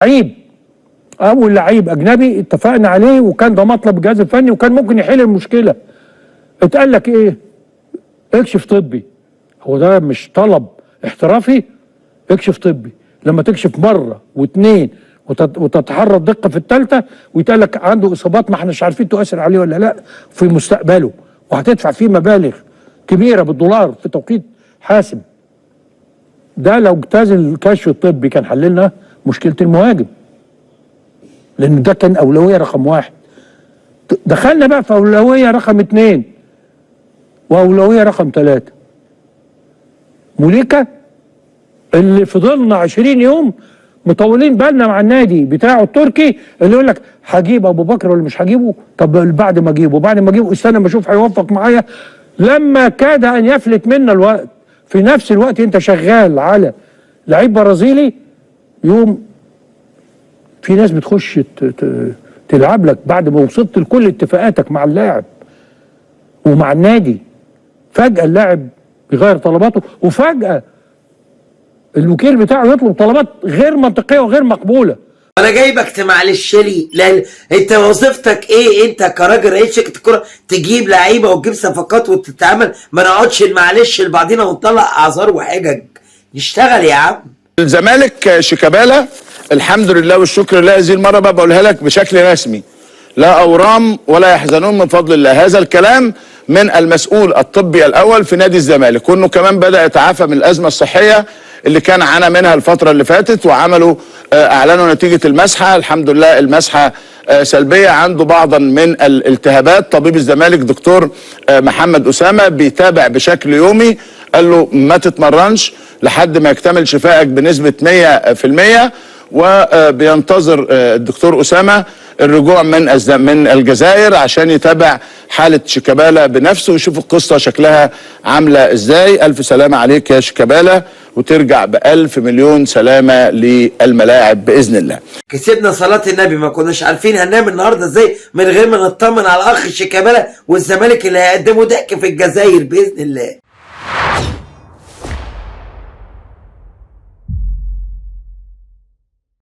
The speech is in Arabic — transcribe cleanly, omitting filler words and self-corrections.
لعيب اول لعيب اجنبي اتفقنا عليه، وكان ده مطلب الجهاز الفني، وكان ممكن يحل المشكله. اتقال لك ايه؟ اكشف طبي. هو ده مش طلب احترافي؟ اكشف طبي. لما تكشف مره واثنين وتتحرى الدقه في الثالثه، ويتقال لك عنده اصابات ما احناش عارفين تؤثر عليه ولا لا في مستقبله، وهتدفع فيه مبالغ كبيره بالدولار في توقيت حاسم. ده لو اجتاز الكشف الطبي كان حللنا مشكله المهاجم، لان ده كان اولويه رقم واحد. دخلنا بقى في اولويه رقم اثنين واولويه رقم ثلاثه. موليكا اللي فضلنا 20 يوم مطولين بالنا مع النادي بتاعه التركي، اللي يقول لك هجيب ابو بكر ولا مش هجيبه؟ طب بعد ما اجيبه استنى ما اشوف هيوفق معايا. لما كاد ان يفلت منا الوقت، في نفس الوقت انت شغال على لعيب برازيلي، يوم في ناس بتخش تلعب لك بعد ما وصلت لكل اتفاقاتك مع اللاعب ومع النادي، فجأة اللاعب بيغير طلباته، وفجأة الوكيل بتاعه يطلب طلبات غير منطقية وغير مقبولة. انا جايبك معلش لي، لان انت وظيفتك ايه؟ انت كراجل رئيس شركه الكوره تجيب لعيبه وتجيب صفقات وتتعامل، ما نقعدش معلش لبعضينا ونطلع اعذار وحجج. نشتغل يا عم. الزمالك شيكابالا الحمد لله والشكر لله، هذه المره بقى بقولها لك بشكل رسمي، لا اورام ولا يحزنون من فضل الله. هذا الكلام من المسؤول الطبي الاول في نادي الزمالك، وانه كمان بدا يتعافى من الازمه الصحيه اللي كان عانى منها الفتره اللي فاتت، وعملوا اعلنوا نتيجه المسحه، الحمد لله المسحه سلبيه، عنده بعضا من الالتهابات. طبيب الزمالك دكتور محمد اسامه بيتابع بشكل يومي، قال له ما تتمرنش لحد ما يكتمل شفائك بنسبه 100%، وبينتظر الدكتور اسامه الرجوع من الجزائر عشان يتابع حاله شيكابالا بنفسه ويشوف القصه شكلها عامله ازاي. الف سلامه عليك يا شيكابالا، وترجع بألف مليون سلامه للملاعب باذن الله. كسبنا صلاه النبي، ما كناش عارفين هننام النهارده ازاي من غير ما نطمن على الاخ شيكابالا والزمالك اللي هيقدموا ضحك في الجزائر باذن الله.